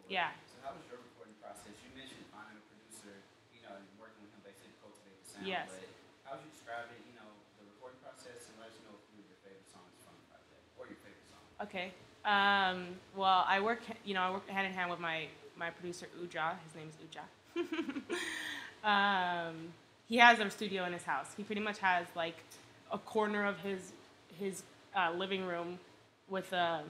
Yeah. So how was your recording process? You mentioned finding a producer, you know, and working with him basically to cultivate the sound. Yes. But how would you describe it? You know, the recording process, and let us know a few of your favorite songs from the project or your favorite song. Okay. Well, I work hand in hand with my producer Uja. His name is Uja. He has a studio in his house. He pretty much has like a corner of his living room with the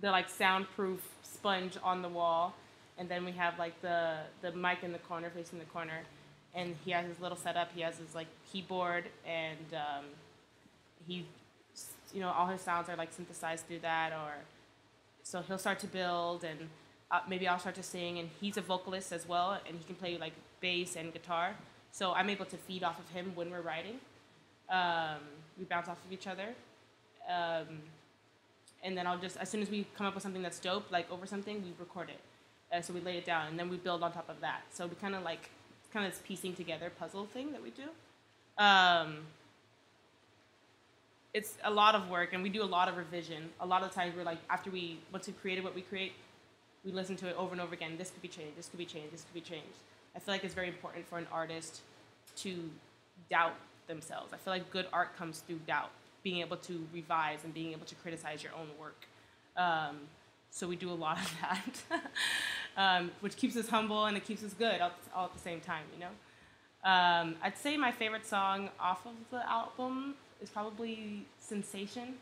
like soundproof sponge on the wall, and then we have like the mic in the corner facing the corner, and he has his little setup. He has his like keyboard, and he, all his sounds are like synthesized through that. Or so he'll start to build, and maybe I'll start to sing. And he's a vocalist as well, and he can play like bass and guitar. So I'm able to feed off of him when we're writing. We bounce off of each other. And then I'll just, as soon as we come up with something that's dope, like over something, we record it. So we lay it down, and then we build on top of that. So we kind of like, it's kind of this piecing together puzzle thing that we do. It's a lot of work, and we do a lot of revision. A lot of times we're like, once we created what we create, we listen to it over and over again. This could be changed, this could be changed, this could be changed. I feel like it's very important for an artist to doubt themselves. I feel like good art comes through doubt, being able to revise and being able to criticize your own work. So we do a lot of that, which keeps us humble and it keeps us good all at the same time, I'd say my favorite song off of the album is probably Sensation.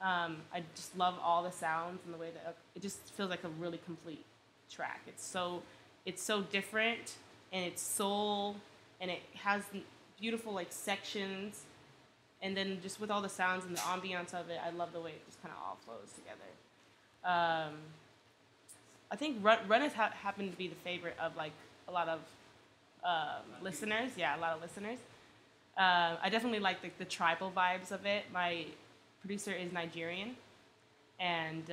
I just love all the sounds and the way that it just feels like a really complete track. It's so different, and it's soul, and it has beautiful like sections, and then just with all the sounds and the ambiance of it, I love the way it just kind of all flows together. I think Run has happened to be the favorite of like a lot of listeners. Yeah, a lot of listeners. I definitely like the tribal vibes of it. My producer is Nigerian, and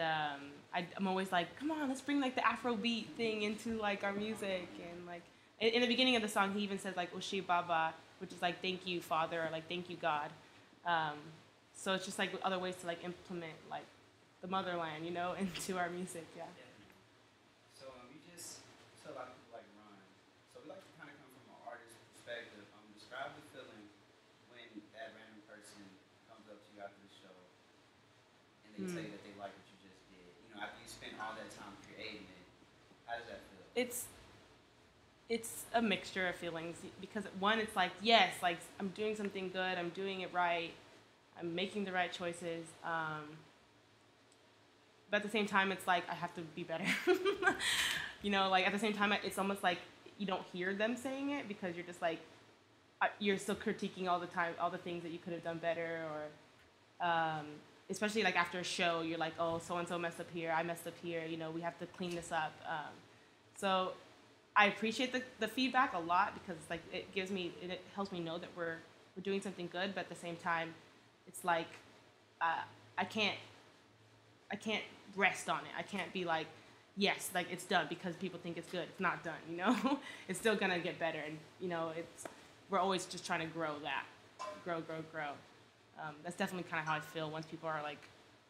I'm always like, come on, let's bring like the Afrobeat thing into like our music. And like in the beginning of the song, he even says like Oshi Baba, which is like thank you Father, or like thank you God. So it's just like other ways to like implement like the motherland, into our music. Yeah. So so a lot of people like Run. So we like to kind of come from an artist's perspective. Describe the feeling when that random person comes up to you after the show and they tell you that they like what you just did. After you spent all that time creating it, how does that feel? It's a mixture of feelings, because one, it's like, yes, like I'm doing something good, I'm doing it right, I'm making the right choices. But at the same time, it's like I have to be better. Like at the same time, it's almost like you don't hear them saying it, because you're just like, you're still critiquing all the time, all the things that you could have done better. Or especially like after a show, you're like, oh, so-and-so messed up here, I messed up here, we have to clean this up. So I appreciate the feedback a lot, because like it helps me know that we're doing something good. But at the same time, it's like I can't rest on it. I can't be like, yes, like it's done because people think it's good. It's not done, It's still gonna get better, and we're always just trying to grow that, grow. That's definitely kind of how I feel once people are like,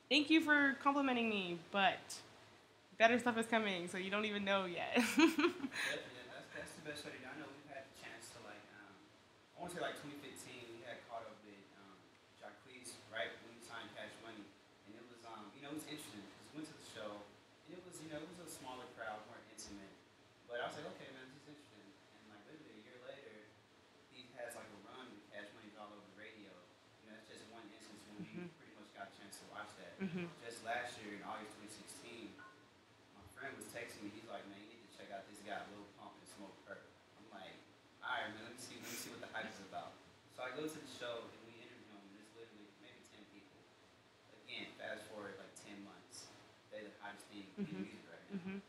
thank you for complimenting me, but better stuff is coming, so you don't even know yet. That's the best way to do it. I know we've had the chance to like, I want to say like 2015, we had caught up with Jacquees, right, when we signed Cash Money, and it was, it was interesting because we went to the show, and it was, it was a smaller crowd, more intimate, but I was like, okay, man, this is interesting, and like literally a year later, he has like a run with Cash Money's all over the radio. That's just one instance when we pretty much got a chance to watch that. Just last year in August 2016, my friend was texting me. He's like, man, you need to check out this guy, Lil Pump and Smoke Perk. I'm like, all right, man, let me see what the hype is about. So I go to the show and we interview him, and it's literally maybe 10 people. Again, fast forward like 10 months. They're the hottest thing in music right now.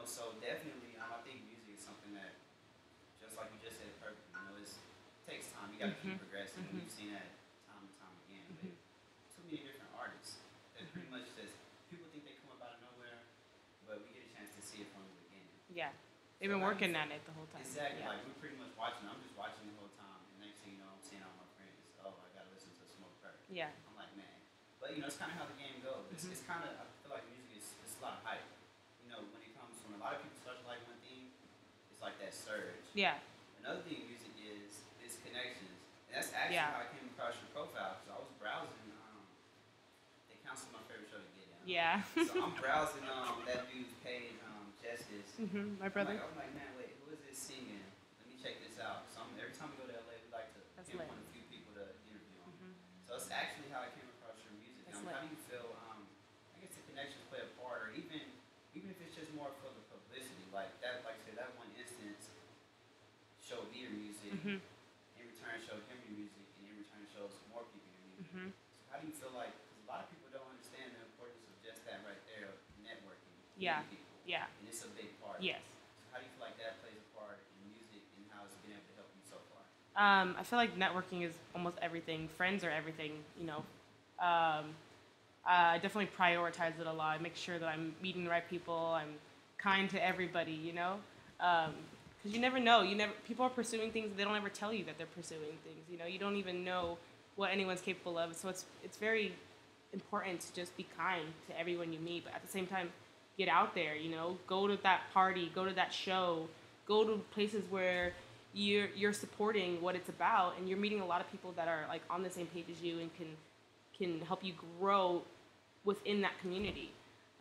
So definitely, I think music is something that, just like you just said perfectly, it takes time. You got to keep progressing. We've seen that time and time again. But too many different artists that pretty much just, people think they come up out of nowhere, but we get a chance to see it from the beginning. Yeah, they've been working on it the whole time. Exactly. Yeah. Like we're pretty much watching. I'm just watching the whole time, and next thing you know, I'm seeing all my friends. Oh, I gotta listen to Smoke Perk. Yeah. I'm like, man. But it's kind of how the game goes. It's kind of, I feel like music is a lot of hype. When it comes a lot of people start to like one thing. It's like that surge. Yeah. Another thing in music is connections. And that's actually Yeah. how I came across your profile. Because I was browsing. They counseled my favorite show to get in. Yeah. So I'm browsing that dude's page, Justice. My brother. I'm like, man, wait, who is this singing? Let me check this out. So every time we go to LA, we like to That's pinpoint lit. a few people to interview them. So it's actually how I came across your music. That's How lit. do you feel? I guess the connections play a part, or even if it's just more for the publicity, like that. Like I said, that one instance showed me your music. In return, showed him your music, and in return, shows more people your music. So how do you feel like? Because a lot of people don't understand the importance of just that right there of networking. Yeah. Meeting people. Yeah. And it's a big part. Yes. So how do you feel like that plays a part in music, and how it's been able to help you so far? I feel like networking is almost everything. Friends are everything, you know. I definitely prioritize it a lot. I make sure that I'm meeting the right people. I'm kind to everybody, you know. Because you never know. People are pursuing things. They don't ever tell you that they're pursuing things. You know, you don't even know what anyone's capable of. So it's very important to just be kind to everyone you meet. But at the same time, get out there. You know, go to that party, go to that show, go to places where you're supporting what it's about, and you're meeting a lot of people that are like on the same page as you and can help you grow within that community.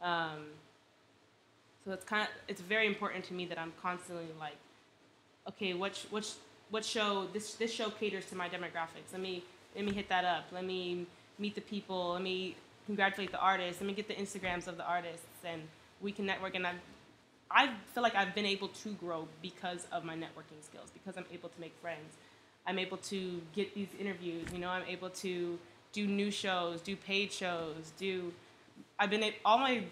So it's very important to me that I'm constantly like, okay, what show this show caters to my demographics. Let me hit that up. Let me meet the people. Let me congratulate the artists. Let me get the Instagrams of the artists, and we can network. And I feel like I've been able to grow because of my networking skills, because I'm able to make friends. I'm able to get these interviews. You know, I'm able to do new shows, do paid shows, all my,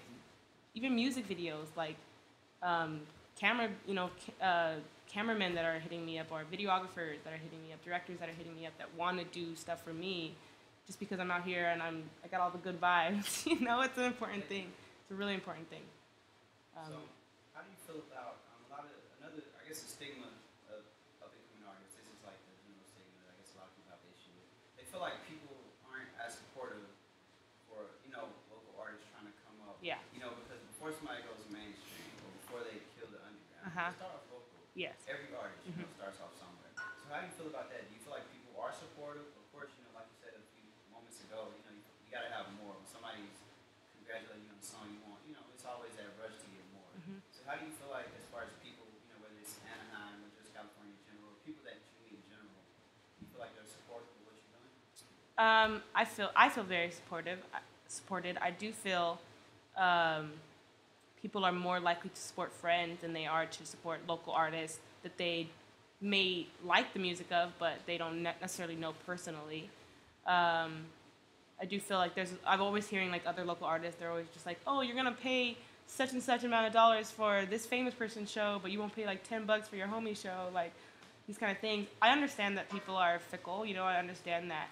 even music videos, like cameramen that are hitting me up, or videographers that are hitting me up, directors that are hitting me up that want to do stuff for me, just because I'm out here and I got all the good vibes. You know, it's an important thing. It's a really important thing. So, how do you feel about I guess, the stigma of up-and-coming artists? This is like the general stigma that I guess a lot of people have the issue with. They feel like people aren't as supportive for, local artists trying to come up. Yeah. Because before somebody goes mainstream, or before they kill the underground, they start off local. Yes. Every artist, starts off somewhere. So how do you feel about that? Do you feel like people are supportive? Of course, like you said a few moments ago, you got to have more. When somebody's congratulating you on the song you want, it's always that rush to get more. So how do you feel like, as far as people, whether it's Anaheim or just California in general, people that you meet in general, do you feel like they're supportive of what you're doing? I feel very supported. I do feel people are more likely to support friends than they are to support local artists that they may like the music of, but they don't necessarily know personally. I do feel like I've always hearing like other local artists, they're always just like, oh, you're gonna pay such and such amount of dollars for this famous person's show, but you won't pay like $10 for your homie show, like these kind of things. I understand that people are fickle, I understand that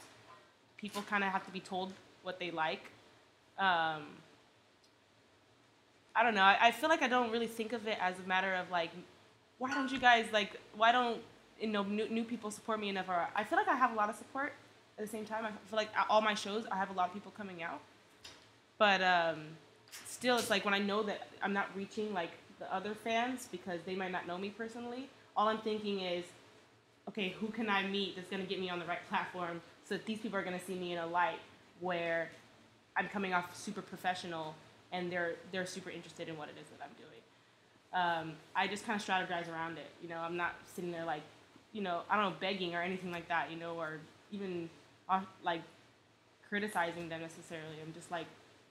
people kind of have to be told what they like. I don't know. I feel like I don't really think of it as a matter of like, why don't new people support me enough? Or I feel like I have a lot of support at the same time. I feel like at all my shows, I have a lot of people coming out. But still, it's like when I know that I'm not reaching like the other fans because they might not know me personally, all I'm thinking is, okay, who can I meet that's going to get me on the right platform so that these people are going to see me in a light where I'm coming off super professional and they're super interested in what it is that I'm doing. I just kind of strategize around it. I'm not sitting there like, I don't know, begging or anything like that, or even like criticizing them necessarily. I'm just like,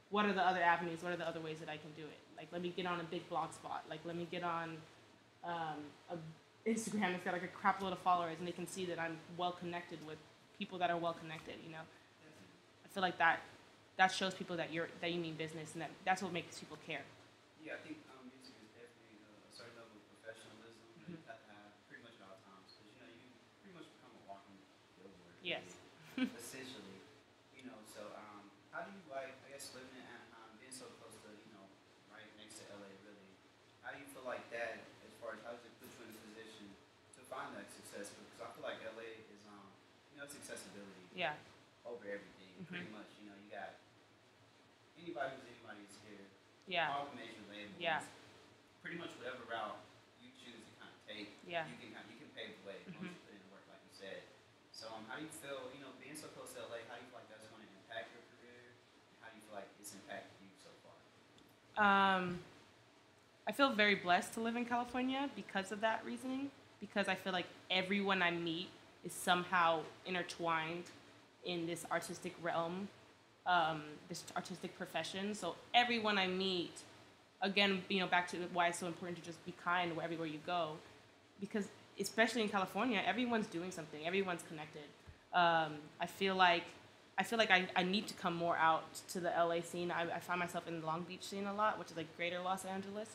what are the other avenues? What are the other ways that I can do it? Like, let me get on a big blog spot. Like, let me get on a Instagram that's got like a crap load of followers, and they can see that I'm well connected with people that are well connected. I feel like that shows people that you mean business, and that's what makes people care. Yeah, I think music is definitely a certain level of professionalism that you have to have pretty much at all times, because you pretty much become a walking billboard. Yes. Essentially, So how do you like? I guess living in Anaheim, being so close to right next to LA, really. How do you feel like that? As far as how does it put you in a position to find that success? Because I feel like LA is it's accessibility. Yeah. Over everything, pretty much. You got anybody who's here. Yeah. All the major labels. Yeah. pretty much whatever route you choose to kind of take, Yeah. you can pave the way once Hmm. you put in the work, like you said. So how do you feel? You know, being so close to LA, how do you feel like that's going to impact your career? How do you feel like it's impacted you so far? Um, I feel very blessed to live in California because of that reasoning. Because I feel like everyone I meet is somehow intertwined in this artistic realm, this artistic profession. So everyone I meet, again, back to why it's so important to just be kind everywhere you go, because especially in California, everyone's doing something, everyone's connected. I feel like I need to come more out to the LA scene. I find myself in the Long Beach scene a lot, which is like greater Los Angeles.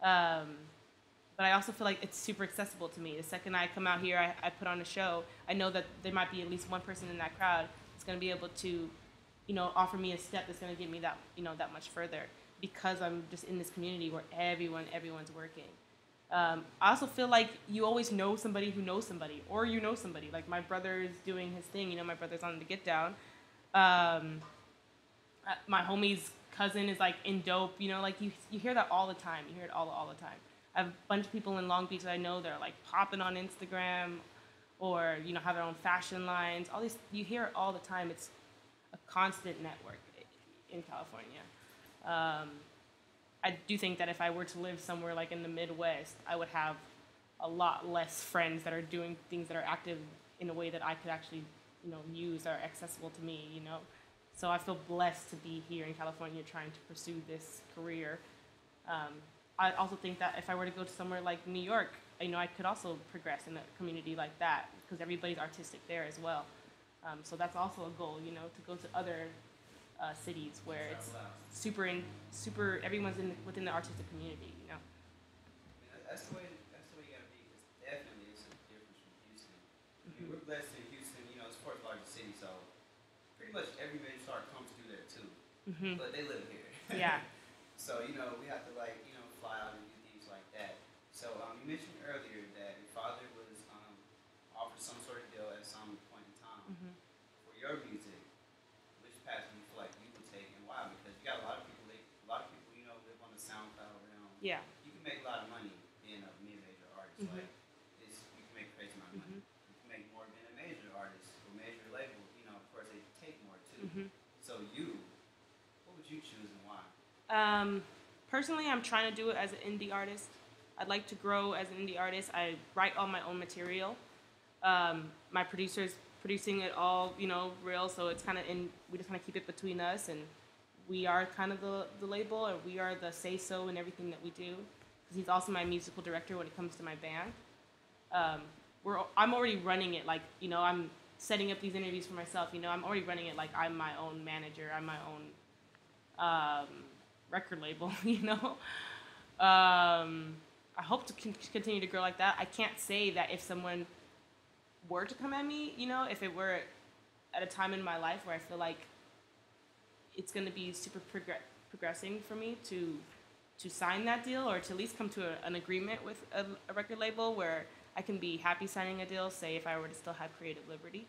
Um, but I also feel like it's super accessible to me. The second I come out here, I put on a show. I know that there might be at least one person in that crowd that's going to be able to, offer me a step that's going to get me that, that much further, because I'm just in this community where everyone's working. I also feel like you always know somebody who knows somebody, or you know somebody. Like my brother is doing his thing. My brother's on the Get Down. Um, my homie's cousin is like in dope. Like you hear that all the time. You hear it all the time. I have a bunch of people in Long Beach that I know that are like popping on Instagram, or have their own fashion lines. All these, you hear it all the time. It's a constant network in California. Um, I do think that if I were to live somewhere like in the Midwest, I would have a lot less friends that are doing things that are active in a way that I could actually, use or accessible to me. So I feel blessed to be here in California trying to pursue this career. Um, I also think that if I were to go to somewhere like New York, I could also progress in a community like that, because everybody's artistic there as well. So that's also a goal, to go to other cities where it's super. Everyone's within the artistic community. I mean, that's the way you gotta be. Because definitely it's a difference from Houston. I mean, we're blessed in Houston. It's the fourth largest city, so pretty much every major star comes through there too. Hmm. But they live here. Yeah. So we have to fly out and do things like that. So you mentioned earlier that your father was offered some sort of deal at some point in time Hmm. for your music. Which path do you feel like you would take, and why? Because you got a lot of people. Live on the SoundCloud realm. Yeah. You can make a lot of money being a mid-major artist. Hmm. Like, you can make a crazy amount of money. Hmm. You can make more being a major artist or major label. Of course, they take more too. Hmm. So what would you choose and why? Personally, I'm trying to do it as an indie artist. I'd like to grow as an indie artist. I write all my own material. My producer's producing it all, real. So it's kind of we just kind of keep it between us, and we are kind of the label, and we are the say-so in everything that we do. Because he's also my musical director when it comes to my band. I'm already running it, like, I'm setting up these interviews for myself. I'm already running it like I'm my own manager. I'm my own record label. I hope to continue to grow like that. I can't say that if someone were to come at me, if it were at a time in my life where I feel like it's going to be super progressing for me to sign that deal, or to at least come to an agreement with a record label where I can be happy signing a deal, say if I were to still have creative liberty,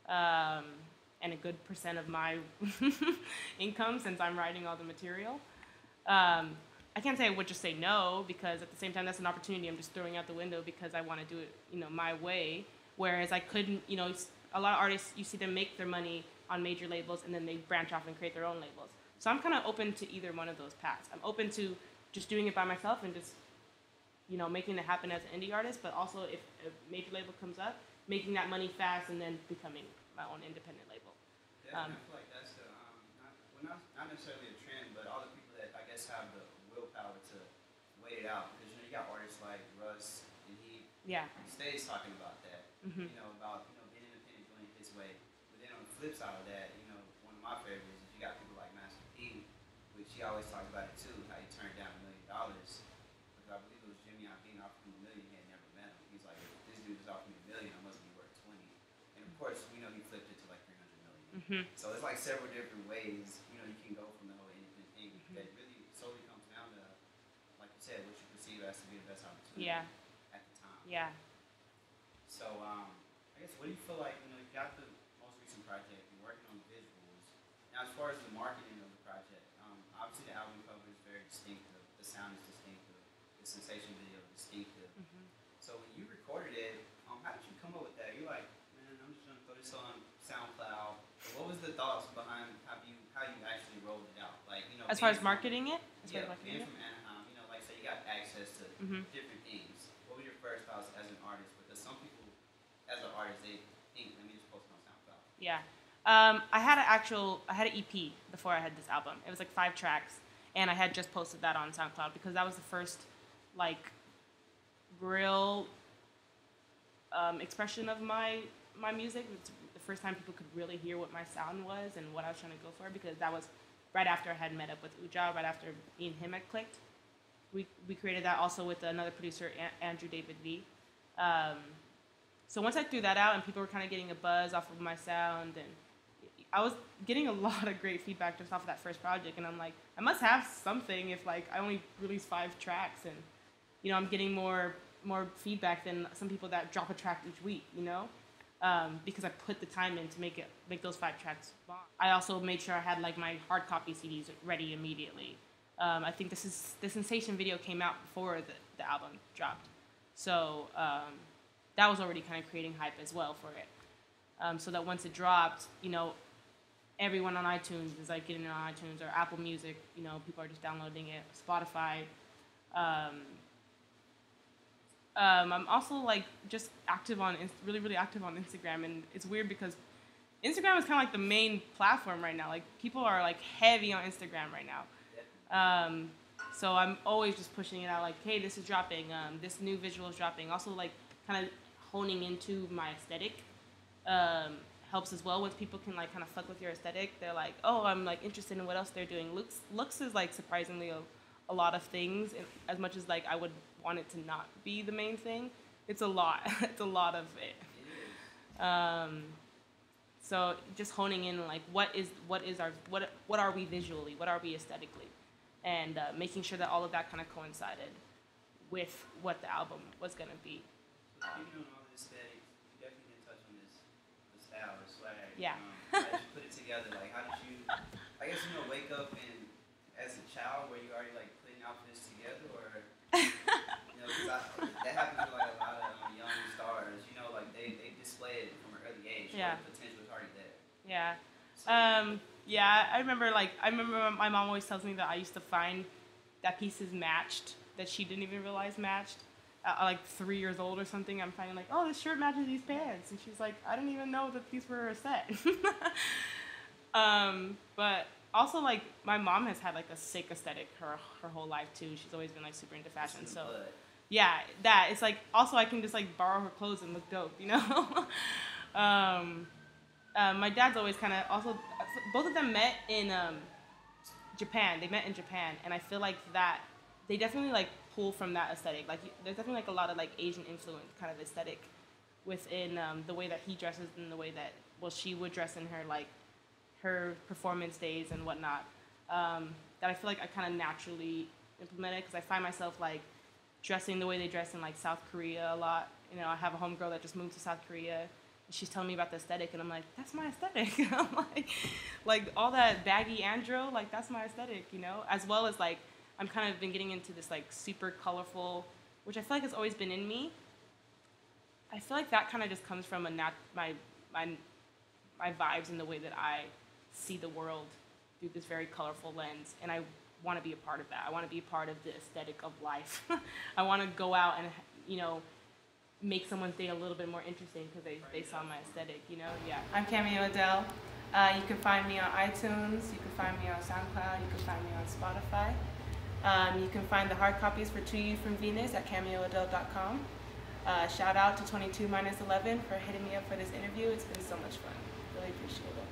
and a good percent of my income, since I'm writing all the material. I can't say I would just say no, because at the same time that's an opportunity I'm just throwing out the window because I want to do it, my way. Whereas I couldn't, a lot of artists, you see them make their money on major labels and then they branch off and create their own labels. So I'm kind of open to either one of those paths. I'm open to just doing it by myself and just, making it happen as an indie artist, but also if a major label comes up, making that money fast and then becoming my own independent label. Definitely, I feel like that's the not necessarily a trend, but all the people that I guess have the willpower to wait it out. Because you got artists like Russ, and he stays talking about that. Mm-hmm. About being independent, doing it his way. But then on the flip side of that, one of my favorites is you got people like Master P, which he always talks about it too, how he turned down $1 million. Because I believe it was Jimmy Iovine offered him $1 million, he had never met him. He's like, if this dude is offering me $1 million, I must be worth 20. And of course, he flipped it to like 300 million. Mm-hmm. So it's like several different ways, you can go from the whole independent thing. Mm-hmm. That really solely comes down to, like you said, what you perceive as to be the best opportunity at the time. Yeah. So, I guess, what do you feel like, you got the most recent project, you're working on the visuals. Now, as far as the marketing of the project, obviously the album cover is very distinctive, the sound is distinctive. sensation video distinctive. Mm-hmm. So when you recorded it, how did you come up with that? You're like, man, I'm just gonna throw this on SoundCloud. What was the thoughts behind how you actually rolled it out? Like, you know, As far as marketing it? Being from Anaheim, you know, like say you got access to different things. What were your first thoughts as an artist? Because some people, as an artist, they think, let me just post it on SoundCloud. Yeah. I had an EP before I had this album. It was like 5 tracks, and I had just posted that on SoundCloud because that was the first, like, real expression of my music. It's the first time people could really hear what my sound was and what I was trying to go for, because that was right after I had met up with Uja, right after me and him had clicked. We created that also with another producer, Andrew David V. So once I threw that out and people were kind of getting a buzz off of my sound, and I was getting a lot of great feedback just off of that first project, and I'm like, I must have something if like I only released 5 tracks, and you know, I'm getting more feedback than some people that drop a track each week, you know, because I put the time in to make those 5 tracks bomb. I also made sure I had like my hard copy CDs ready immediately. I think the Sensation video came out before the album dropped, so that was already kind of creating hype as well for it. So that once it dropped, you know, everyone on iTunes is like getting it on iTunes or Apple Music. You know, people are just downloading it. Spotify. I'm also like just really active on Instagram, and it's weird because Instagram is kind of like the main platform right now. Like people are like heavy on Instagram right now. So I'm always just pushing it out like, hey, this is dropping. This new visual is dropping. Also like kind of honing into my aesthetic helps as well. Once people can like kind of fuck with your aesthetic, they're like, oh, I'm like interested in what else they're doing. Looks is like surprisingly a lot of things. As much as like I would want it to not be the main thing, it's a lot. It's a lot of it. So just honing in like what are we visually, what are we aesthetically, and making sure that all of that kind of coincided with what the album was gonna be. Speaking on all the aesthetics, you definitely didn't touch on the style, the swag. Yeah. How did you put it together? Like, how did you, I guess, you know, wake up and as a child, were you already like putting outfits together, or you know, because that happens with like a lot of young stars. You know, like they display it from an early age. Yeah. The potential is already there. Yeah. Yeah, I remember my mom always tells me that I used to find that pieces matched that she didn't even realize matched. Like 3 years old or something, I'm finding like, oh, this shirt matches these pants, and she's like, I didn't even know that these were a set. But also like my mom has had like a sick aesthetic her whole life too. She's always been like super into fashion, so yeah, that it's like also I can just like borrow her clothes and look dope, you know. My dad's always kind of also, both of them met in Japan. They met in Japan, and I feel like that they definitely like pull from that aesthetic. Like there's definitely like a lot of like Asian influence kind of aesthetic within the way that he dresses and the way that she would dress in her like her performance days and whatnot. That I feel like I kind of naturally implemented because I find myself like dressing the way they dress in like South Korea a lot. You know, I have a homegirl that just moved to South Korea. She's telling me about the aesthetic, and I'm like, that's my aesthetic. I'm like all that baggy andro, like that's my aesthetic, you know. As well as like I'm kind of been getting into this like super colorful, which I feel like has always been in me. I feel like that kind of just comes from my vibes and the way that I see the world through this very colorful lens, and I want to be a part of that. I want to be a part of the aesthetic of life. I want to go out and, you know, make someone's day a little bit more interesting because they saw my aesthetic, you know? Yeah. I'm Cameo Adele. You can find me on iTunes, you can find me on SoundCloud, you can find me on Spotify. You can find the hard copies for To You from Venus at cameoadele.com. Shout out to 22-11 for hitting me up for this interview. It's been so much fun. Really appreciate it.